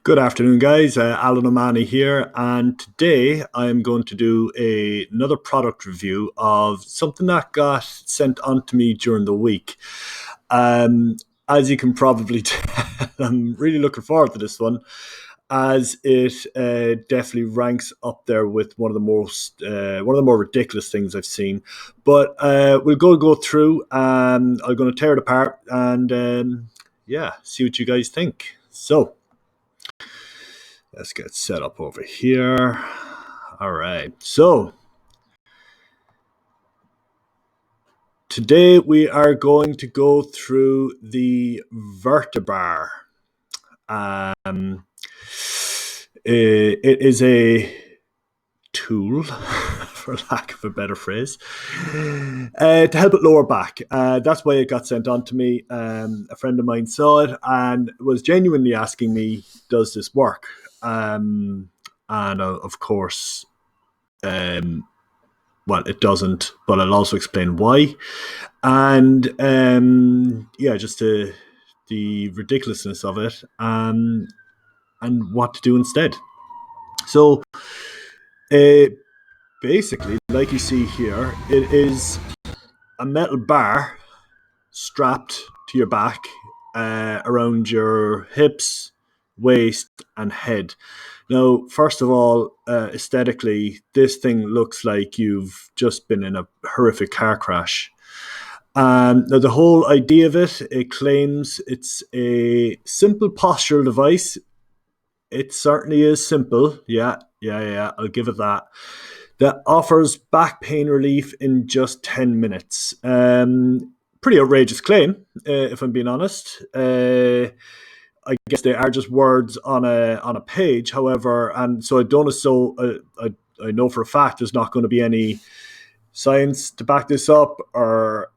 Good afternoon, guys. Alan O'Mahony here, and today I'm going to do another product review of something that got sent on to me during the week. Um, as you can probably tell, I'm really looking forward to this one, as it definitely ranks up there with one of the more ridiculous things I've seen. But we'll go through. I'm going to tear it apart and yeah, see what you guys think. So. Let's get set up over here. All right. So today we are going to go through the Vertebar. It is a tool, for lack of a better phrase, to help it lower back. That's why it got sent on to me. A friend of mine saw it and was genuinely asking me, does this work? And of course, well, it doesn't, but I'll also explain why. And yeah, just the ridiculousness of it and what to do instead. So basically, like you see here, it is a metal bar strapped to your back around your hips, waist, and head. Now, first of all, aesthetically, this thing looks like you've just been in a horrific car crash. Now, the whole idea of it claims it's a simple postural device. It certainly is simple. Yeah, I'll give it that. That offers back pain relief in just 10 minutes. Pretty outrageous claim, if I'm being honest. I guess they are just words on a page. However, and so I don't so I know for a fact there's not going to be any science to back this up or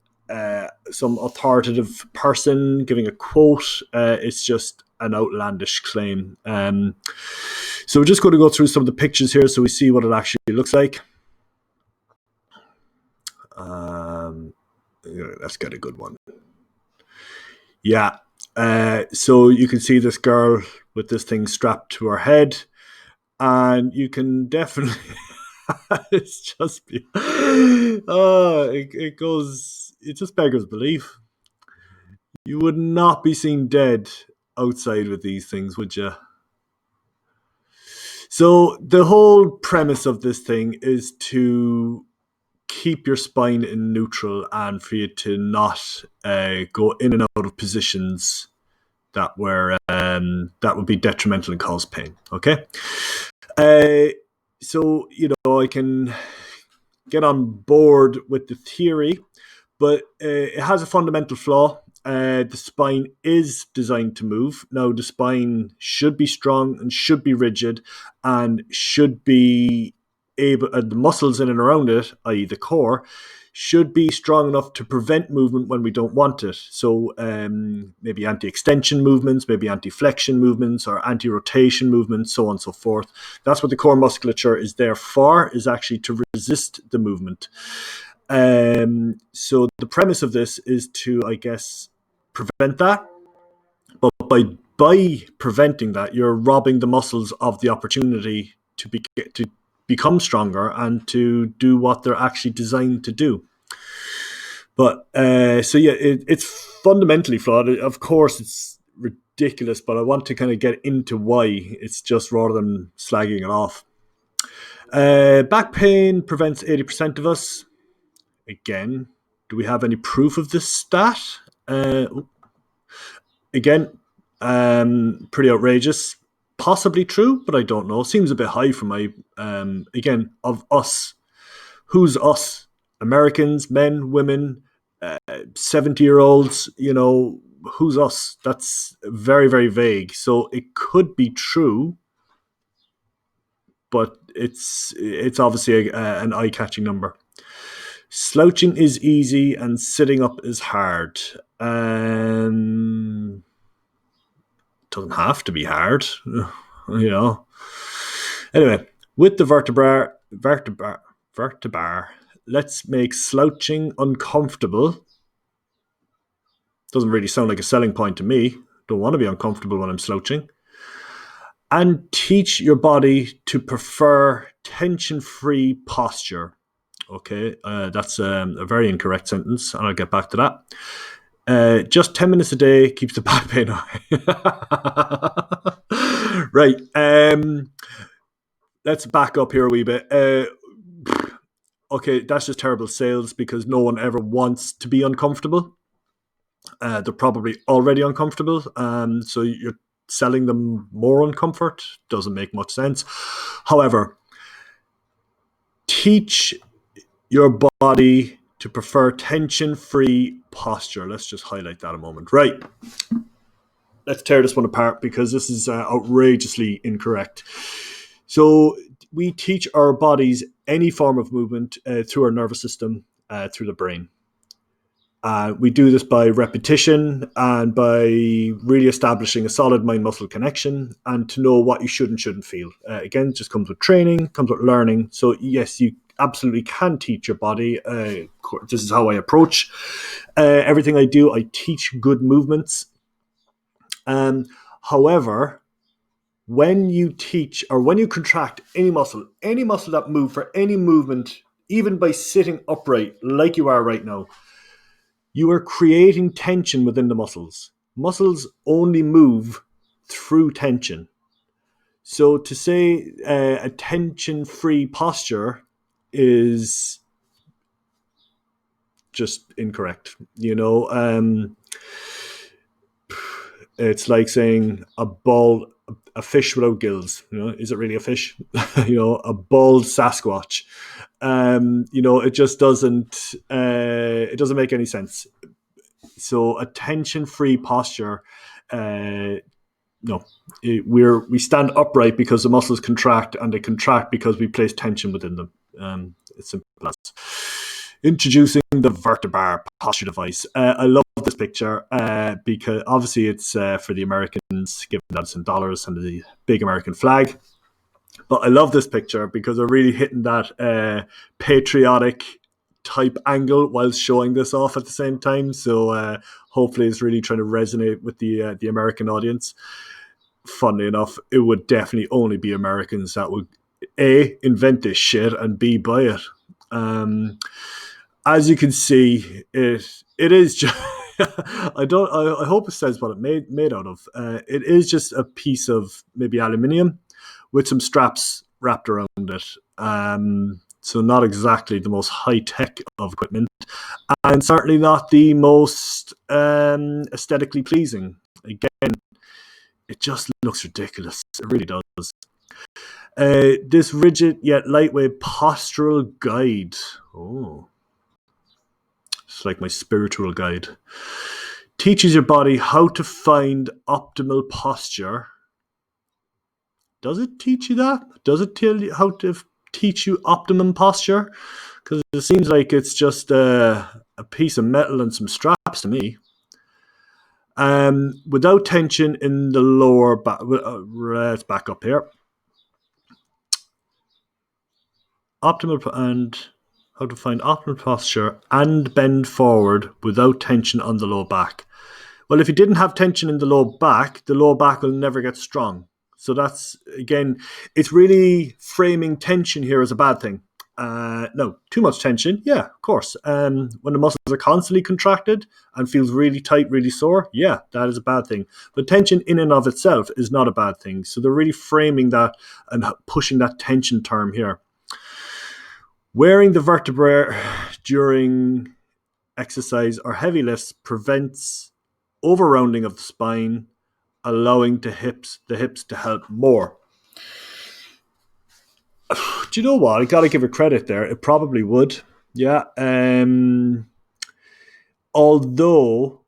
some authoritative person giving a quote. It's just an outlandish claim. So we're just going to go through some of the pictures here so we see what it actually looks like. Let's get a good one. Yeah. So you can see this girl with this thing strapped to her head, and you can definitely it's just it goes, it just beggars belief. You would not be seen dead outside with these things, would you? So the whole premise of this thing is to keep your spine in neutral and for you to not go in and out of positions that would be detrimental and cause pain. Okay, so I can get on board with the theory, but it has a fundamental flaw. The spine is designed to move. Now, the spine should be strong and should be rigid and should be able, the muscles in and around it, i.e. the core, should be strong enough to prevent movement when we don't want it. So maybe anti-extension movements, maybe anti-flexion movements, or anti-rotation movements, so on and so forth. That's what the core musculature is there for, is actually to resist the movement. So the premise of this is to, I guess, prevent that. But by preventing that, you're robbing the muscles of the opportunity to become stronger and to do what they're actually designed to do. But so yeah, it's fundamentally flawed. Of course, it's ridiculous, but I want to kind of get into why it's just rather than slagging it off. Back pain prevents 80% of us. Again, do we have any proof of this stat? Again, pretty outrageous. Possibly true, but I don't know. Seems a bit high for my, again, of us. Who's us? Americans, men, women, 70-year-olds, who's us? That's very, very vague. So it could be true, but it's obviously an eye-catching number. Slouching is easy and sitting up is hard. Doesn't have to be hard, Anyway, with the Vertebar, let's make slouching uncomfortable. Doesn't really sound like a selling point to me. Don't want to be uncomfortable when I'm slouching. and teach your body to prefer tension-free posture. Okay, that's a very incorrect sentence, and I'll get back to that. Just 10 minutes a day keeps the back pain away. Right. Let's back up here a wee bit. Okay, that's just terrible sales because no one ever wants to be uncomfortable. They're probably already uncomfortable. So you're selling them more uncomfort. Doesn't make much sense. However, teach your body to prefer tension-free posture. Let's just highlight that a moment. Right. Let's tear this one apart because this is outrageously incorrect. So we teach our bodies any form of movement through our nervous system, through the brain. We do this by repetition and by really establishing a solid mind-muscle connection and to know what you should and shouldn't feel. Again, it just comes with training, comes with learning. So yes, you absolutely can teach your body. This is how I approach everything I do. I teach good movements. However, when you teach or when you contract any muscle that moves for any movement, even by sitting upright like you are right now, you are creating tension within the muscles. Muscles only move through tension. So to say a tension-free posture is just incorrect. It's like saying a fish without gills. Is it really a fish? A bald Sasquatch. It just doesn't. It doesn't make any sense. So a tension-free posture. No, we stand upright because the muscles contract, and they contract because we place tension within them. It's simple as. Introducing the Vertebar posture device. I love this picture because obviously it's for the Americans, given that it's in dollars and the big American flag. But I love this picture because they're really hitting that patriotic type angle while showing this off at the same time. So hopefully it's really trying to resonate with the American audience. Funnily enough, it would definitely only be Americans that would A, invent this shit, and B, buy it. As you can see, it is just. I hope it says what it made out of. It is just a piece of maybe aluminium with some straps wrapped around it. So not exactly the most high tech of equipment, and certainly not the most aesthetically pleasing. Again, it just looks ridiculous. It really does. This rigid yet lightweight postural guide. Oh. It's like my spiritual guide. Teaches your body how to find optimal posture. Does it teach you that? Does it tell you how to teach you optimum posture? Because it seems like it's just a piece of metal and some straps to me. Without tension in the lower back. Let's back up here. Optimal and how to find optimal posture and bend forward without tension on the low back. Well, if you didn't have tension in the low back will never get strong. So that's, again, it's really framing tension here as a bad thing. No, too much tension, yeah, of course. When the muscles are constantly contracted and feels really tight, really sore, yeah, that is a bad thing. But tension in and of itself is not a bad thing. So they're really framing that and pushing that tension term here. Wearing the Vertebar during exercise or heavy lifts prevents over-rounding of the spine, allowing the hips to help more. Do you know what? I got to give it credit there. It probably would. Yeah. Although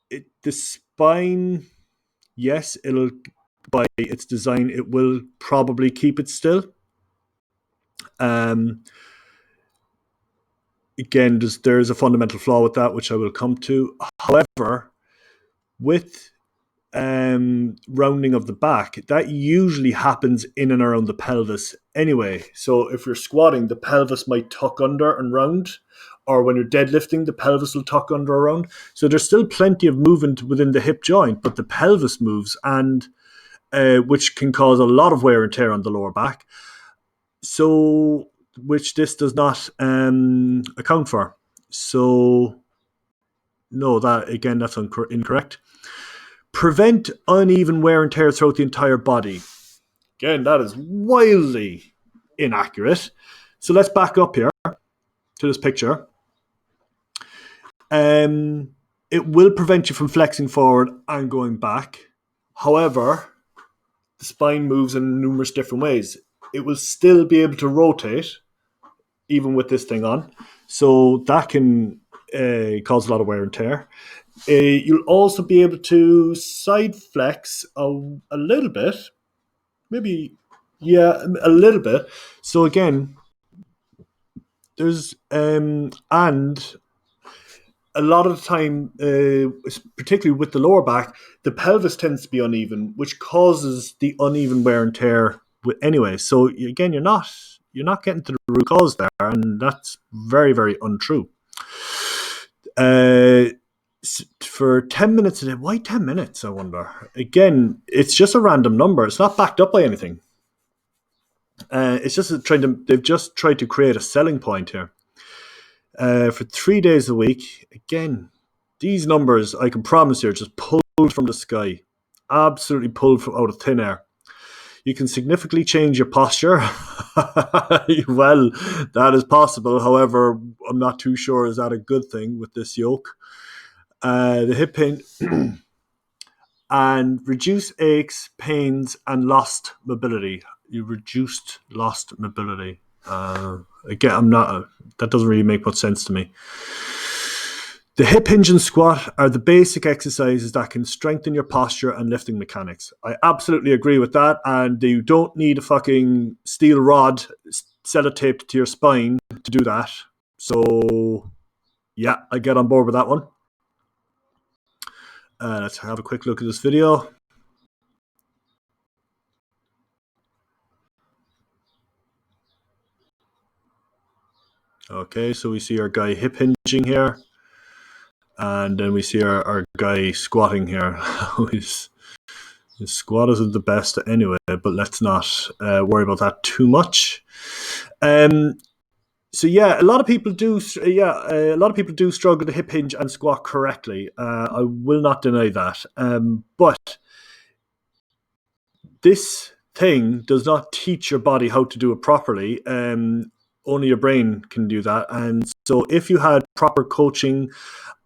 the spine, yes, it'll, by its design, it will probably keep it still. Again, there's a fundamental flaw with that, which I will come to. However, with rounding of the back, that usually happens in and around the pelvis anyway. So if you're squatting, the pelvis might tuck under and round, or when you're deadlifting, the pelvis will tuck under and round. So there's still plenty of movement within the hip joint, but the pelvis moves, and which can cause a lot of wear and tear on the lower back. So, which this does not account for. So, no, that's incorrect. Prevent uneven wear and tear throughout the entire body. Again, that is wildly inaccurate. So let's back up here to this picture. It will prevent you from flexing forward and going back. However, the spine moves in numerous different ways. It will still be able to rotate, even with this thing on. So that can cause a lot of wear and tear. You'll also be able to side flex a little bit. Maybe, yeah, a little bit. So again, there's, and a lot of the time, particularly with the lower back, the pelvis tends to be uneven, which causes the uneven wear and tear anyway. So again, you're not getting to the root cause there, and that's very, very untrue. For 10 minutes a day, why 10 minutes, I wonder? Again, it's just a random number. It's not backed up by anything. It's just they've just tried to create a selling point here. For 3 days a week, again, these numbers, I can promise you, are just pulled from the sky. Absolutely pulled out of thin air. You can significantly change your posture. Well, that is possible. However, I'm not too sure is that a good thing with this yoke. The hip pain and reduce aches, pains, and lost mobility. You lost mobility. Again, that doesn't really make much sense to me. The hip hinge and squat are the basic exercises that can strengthen your posture and lifting mechanics. I absolutely agree with that. And you don't need a fucking steel rod sellotaped to your spine to do that. So, yeah, I get on board with that one. Let's have a quick look at this video. Okay, so we see our guy hip hinging here. And then we see our guy squatting here. His squat isn't the best anyway, but let's not worry about that too much. So yeah, a lot of people do. A lot of people do struggle to hip hinge and squat correctly. I will not deny that. But this thing does not teach your body how to do it properly. Only your brain can do that. And so, if you had proper coaching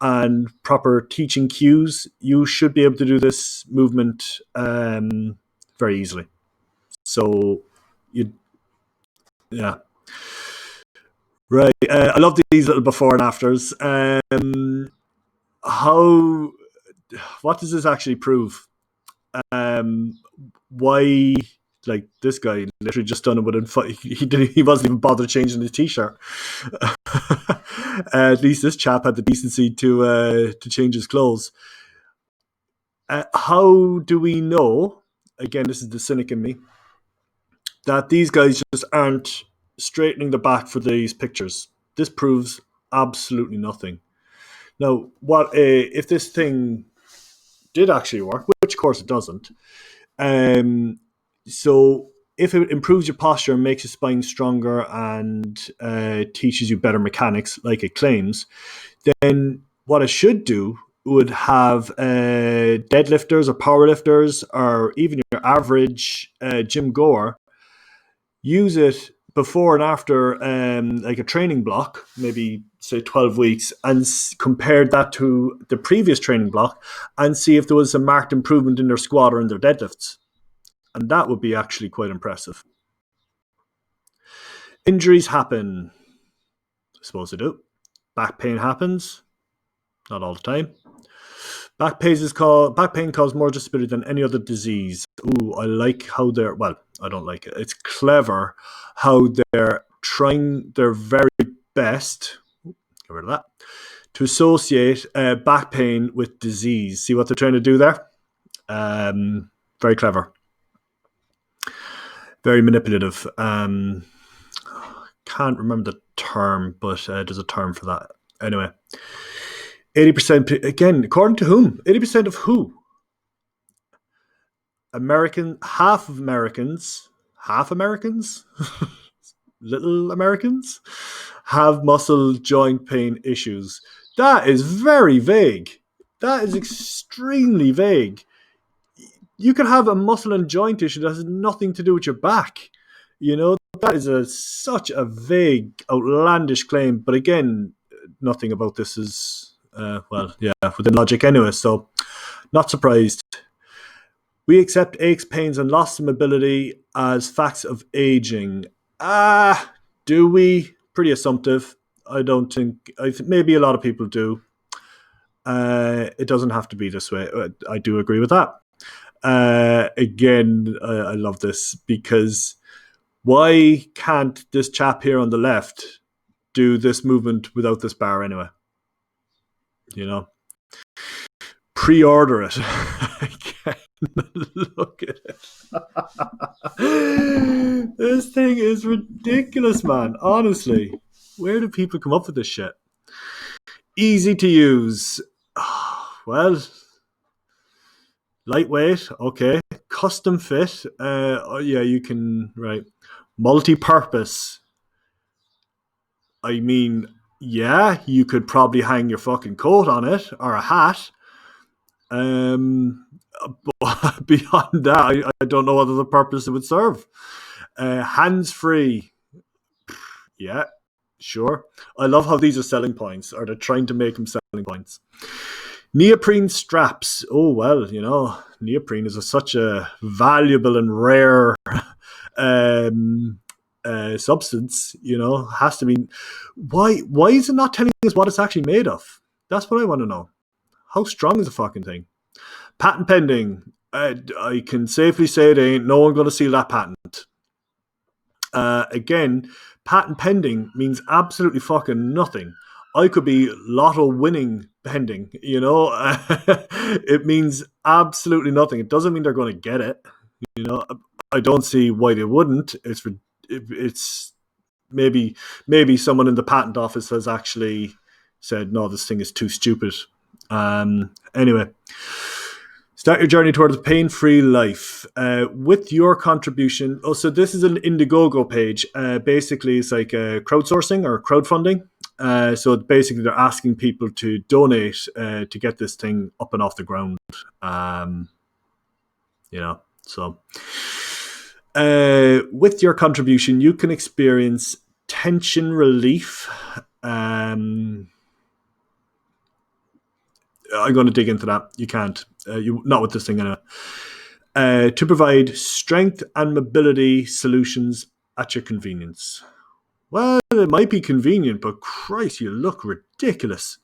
and proper teaching cues, you should be able to do this movement very easily. So, yeah. Right. I love these little before and afters. What does this actually prove? Why, like, this guy literally just done it within he wasn't even bothered changing his t-shirt. At least this chap had the decency to change his clothes. How do we know, again, this is the cynic in me, that these guys just aren't straightening the back for these pictures? This proves absolutely nothing. Now, what if this thing did actually work, which of course it doesn't. So if it improves your posture and makes your spine stronger and teaches you better mechanics, like it claims, then what it should do would have deadlifters or powerlifters or even your average gym goer use it before and after like a training block, maybe say 12 weeks, and compare that to the previous training block and see if there was a marked improvement in their squat or in their deadlifts. And that would be actually quite impressive. Injuries happen. I suppose they do. Back pain happens. Not all the time. Back pain causes more disability than any other disease. Ooh, I like how I don't like it. It's clever how they're trying their very best, get rid of that, to associate back pain with disease. See what they're trying to do there? Very clever. Very manipulative. Can't remember the term, but there's a term for that. Anyway, 80%, again, according to whom? 80% of who? half Americans, little Americans, have muscle joint pain issues. That is very vague. That is extremely vague. You could have a muscle and joint issue that has nothing to do with your back. You know, that is such a vague, outlandish claim. But again, nothing about this is, within logic anyway. So, not surprised. We accept aches, pains, and loss of mobility as facts of aging. Do we? Pretty assumptive. I don't think. Maybe a lot of people do. It doesn't have to be this way. I do agree with that. Again, I love this because why can't this chap here on the left do this movement without this bar anyway? You know, pre-order it. Look at it. This thing is ridiculous, man. Honestly, where do people come up with this shit? Easy to use. Well, lightweight, okay. Custom fit, yeah, you can, right. Multi-purpose. I mean, yeah, you could probably hang your fucking coat on it or a hat. Beyond that, I don't know what other purpose it would serve. Hands-free. Yeah, sure. I love how these are selling points, or they're trying to make them selling points. Neoprene straps. Oh, well, you know, neoprene is such a valuable and rare substance, you know, has to be. Why is it not telling us what it's actually made of? That's what I want to know. How strong is the fucking thing? Patent pending. I can safely say they ain't no one going to steal that patent. Again, patent pending means absolutely fucking nothing. I could be lotto winning pending, you know. It means absolutely nothing. It doesn't mean they're going to get it. You know, I don't see why they wouldn't. It's maybe someone in the patent office has actually said, no, this thing is too stupid. Anyway, start your journey towards a pain-free life with your contribution. Oh, so this is an Indiegogo page. Basically, it's like crowdsourcing or crowdfunding. So basically, they're asking people to donate to get this thing up and off the ground. You know, so with your contribution, you can experience tension relief. I'm going to dig into that. You can't. Not with this thing anyway. To provide strength and mobility solutions at your convenience. Well, it might be convenient, but Christ, you look ridiculous.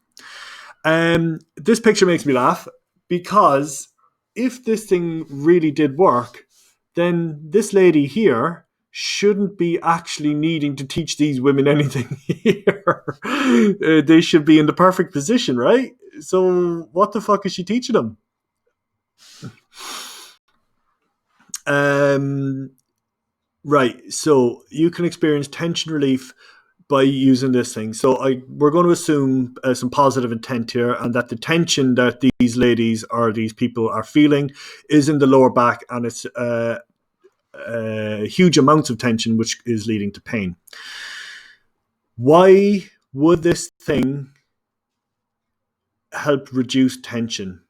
This picture makes me laugh because if this thing really did work, then this lady here shouldn't be actually needing to teach these women anything here. They should be in the perfect position, right? So what the fuck is she teaching them? Right, so you can experience tension relief by using this thing. So we're going to assume some positive intent here, and that the tension that these ladies or these people are feeling is in the lower back, and it's huge amounts of tension, which is leading to pain. Why would this thing help reduce tension?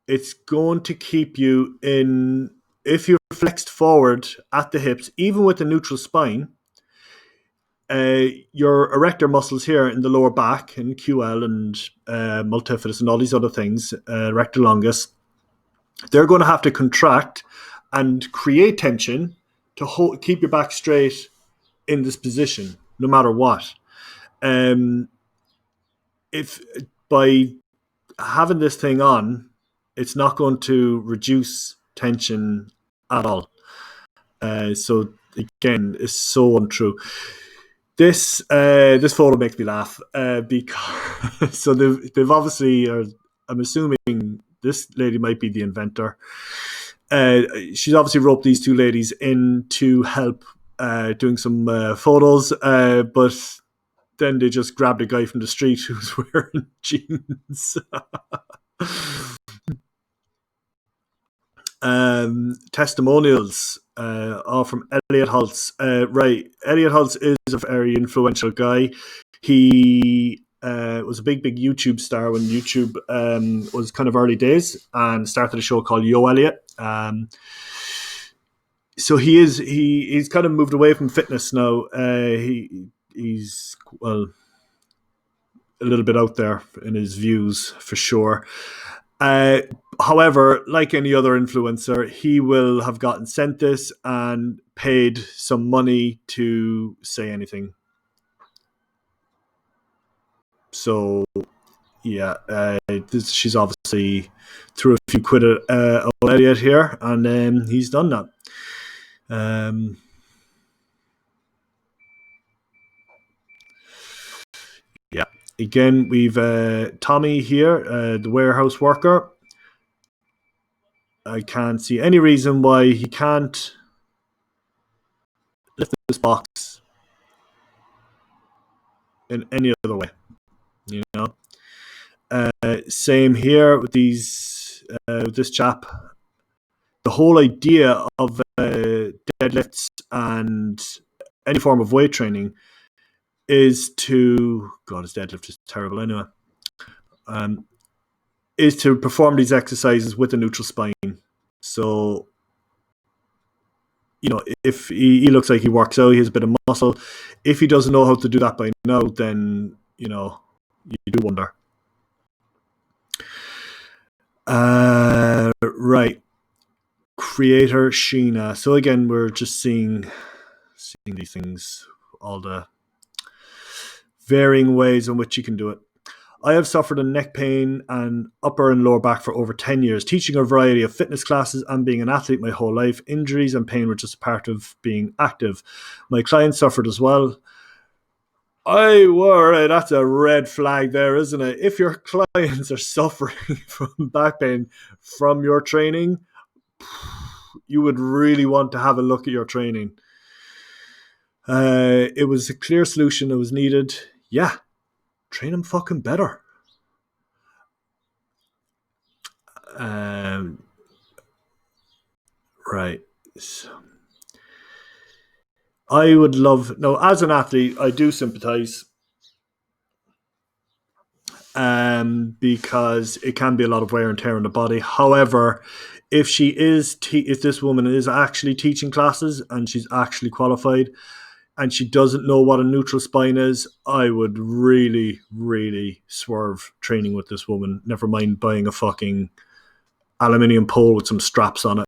It's going to keep you in, if you're flexed forward at the hips, even with a neutral spine, your erector muscles here in the lower back and QL and multifidus and all these other things, rector longus, they're going to have to contract and create tension to keep your back straight in this position, no matter what. If by having this thing on, it's not going to reduce tension at all. So again, it's so untrue. This photo makes me laugh because so they've obviously, I'm assuming this lady might be the inventor. She's obviously roped these two ladies in to help doing some photos, but then they just grabbed a guy from the street who's wearing jeans. Testimonials, all from Elliot Holtz. Right, Elliot Holtz is a very influential guy. He was a big YouTube star when YouTube was kind of early days, and started a show called Yo Elliot. So he's kind of moved away from fitness now. He's well a little bit out there in his views for sure. However, like any other influencer, he will have gotten sent this and paid some money to say anything. So, yeah, she's obviously threw a few quid at old Elliot here, and he's done that. Yeah. Again, we've Tommy here, the warehouse worker. I can't see any reason why he can't lift this box in any other way. You know. Same here with this chap. The whole idea of deadlifts and any form of weight training is to his deadlift is terrible anyway. Is to perform these exercises with a neutral spine. So, if he looks like he works out, he has a bit of muscle. If he doesn't know how to do that by now, then you do wonder. Right. Creator Sheena. So again, we're just seeing these things, all the varying ways in which you can do it. I have suffered a neck pain and upper and lower back for over 10 years, teaching a variety of fitness classes and being an athlete my whole life. Injuries and pain were just a part of being active. My clients suffered as well. That's a red flag there, isn't it? If your clients are suffering from back pain from your training, you would really want to have a look at your training. It was a clear solution that was needed. Yeah, train them fucking better. Right. So, I would love... No, as an athlete, I do sympathise. Because it can be a lot of wear and tear on the body. However, if if this woman is actually teaching classes and she's actually qualified and she doesn't know what a neutral spine is, I would really, really swerve training with this woman. Never mind buying a fucking aluminium pole with some straps on it.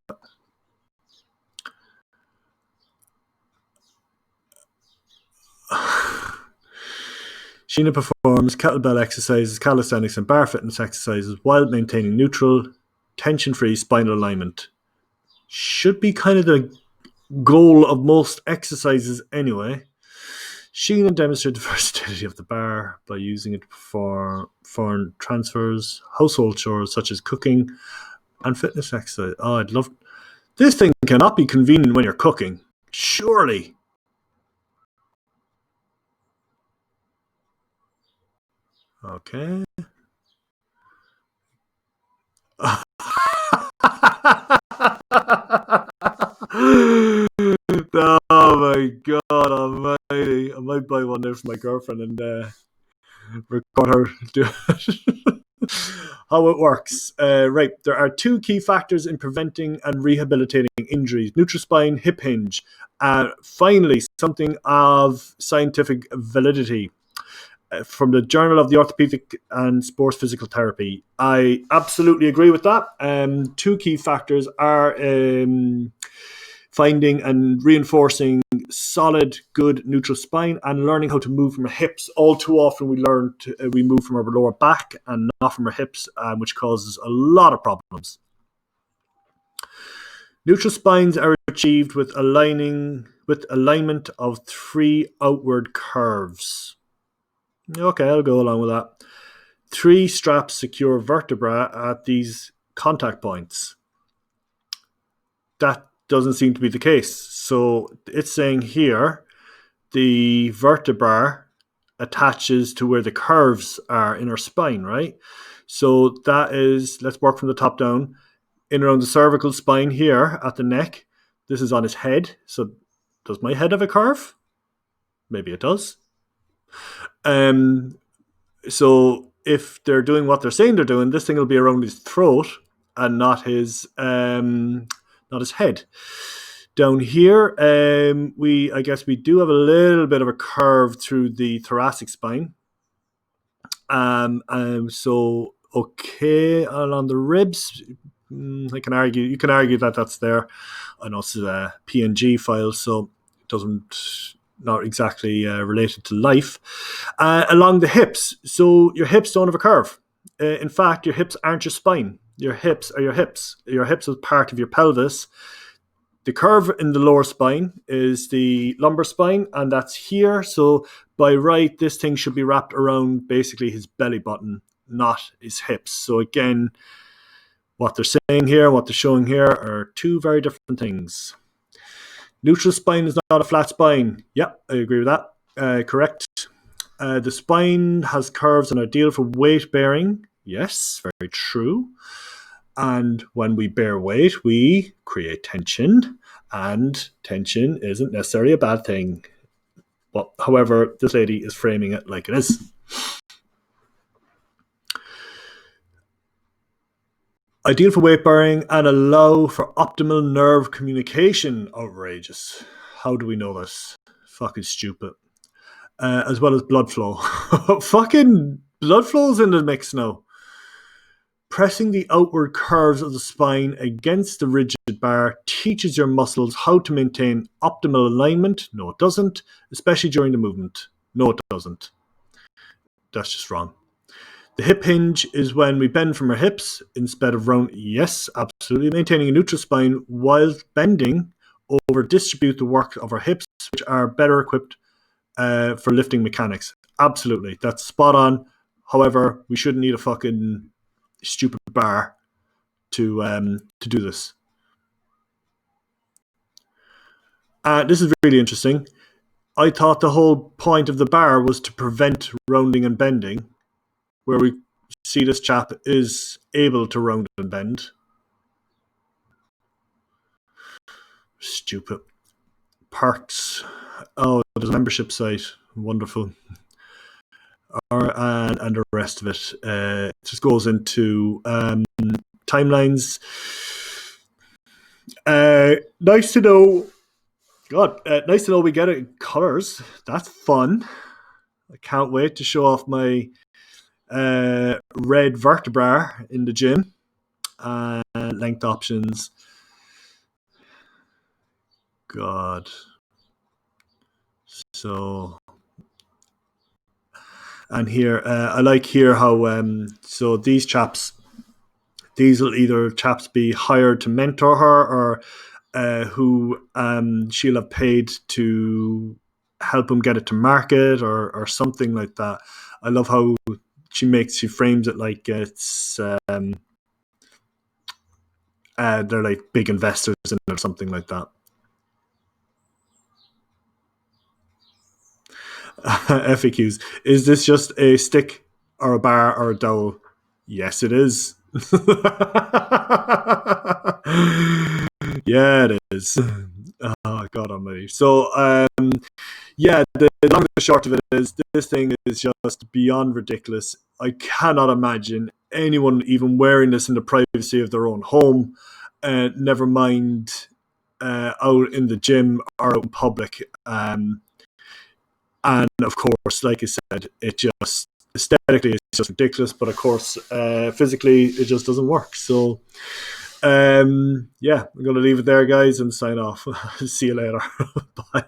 Sheena performs kettlebell exercises, calisthenics, and bar fitness exercises while maintaining neutral, tension-free spinal alignment. Should be kind of the goal of most exercises anyway. Sheena demonstrated the versatility of the bar by using it to perform foreign transfers, household chores such as cooking, and fitness exercise. Oh, I'd love... This thing cannot be convenient when you're cooking. Surely. Okay. Oh my god almighty. I might buy one there for my girlfriend and record her do it. How it works. Right. There are two key factors in preventing and rehabilitating injuries: neutral spine, hip hinge. Finally, something of scientific validity. From the Journal of the Orthopedic and Sports Physical Therapy. I absolutely agree with that. Two key factors are finding and reinforcing solid, good neutral spine and learning how to move from our hips. All too often we move from our lower back and not from our hips, which causes a lot of problems. Neutral spines are achieved with alignment of three outward curves. Okay, I'll go along with that. 3 straps secure vertebra at these contact points. That doesn't seem to be the case. So it's saying here the vertebra attaches to where the curves are in our spine, right? So that is, let's work from the top down. in around the cervical spine here at the neck. This is on his head. So does my head have a curve? Maybe it does. So if they're doing what they're saying they're doing, this thing will be around his throat and not his head. Down here, I guess we do have a little bit of a curve through the thoracic spine. So okay, and on the ribs, you can argue that that's there. I know it's a PNG file, so it doesn't not exactly related to life. Along the hips, so your hips don't have a curve. In fact, your hips aren't your spine. Your hips are your hips. Your hips is part of your pelvis. The curve in the lower spine is the lumbar spine, and that's here. So by right, this thing should be wrapped around basically his belly button, not his hips. So again, what they're saying here and what they're showing here are two very different things. Neutral spine is not a flat spine. Yeah, I agree with that. Correct. The spine has curves and are ideal for weight bearing. Yes, very true. And when we bear weight, we create tension, and tension isn't necessarily a bad thing. But however, this lady is framing it like it is. Ideal for weight bearing and allow for optimal nerve communication. Outrageous. How do we know this? Fucking stupid. As well as blood flow. Fucking blood flow's in the mix now. Pressing the outward curves of the spine against the rigid bar teaches your muscles how to maintain optimal alignment. No, it doesn't, especially during the movement. No, it doesn't. That's just wrong. The hip hinge is when we bend from our hips instead of round. Yes, absolutely. Maintaining a neutral spine while bending over distribute the work of our hips, which are better equipped for lifting mechanics. Absolutely. That's spot on. However, we shouldn't need a fucking stupid bar to do this. This is really interesting. I thought the whole point of the bar was to prevent rounding and bending, where we see this chap is able to round and bend. Stupid. Perks. Oh, there's a membership site. Wonderful. And the rest of it. Just goes into timelines. Nice to know. God, nice to know we get it in colors. That's fun. I can't wait to show off my red Vertebar in the gym. Length options. God. So, and here, I like here how, so these will either chaps be hired to mentor her or who she'll have paid to help him get it to market or something like that. I love how she frames it like it's they're like big investors in it or something like that. FAQs. Is this just a stick or a bar or a dowel? Yes, it is. Yeah, it is. Oh, God almighty. So, yeah, the long and the short of it is this thing is just beyond ridiculous. I cannot imagine anyone even wearing this in the privacy of their own home, never mind out in the gym or out in public. And of course, like I said, it just aesthetically it's just ridiculous, but of course, physically it just doesn't work. So, yeah, I'm going to leave it there, guys, and sign off. See you later. Bye.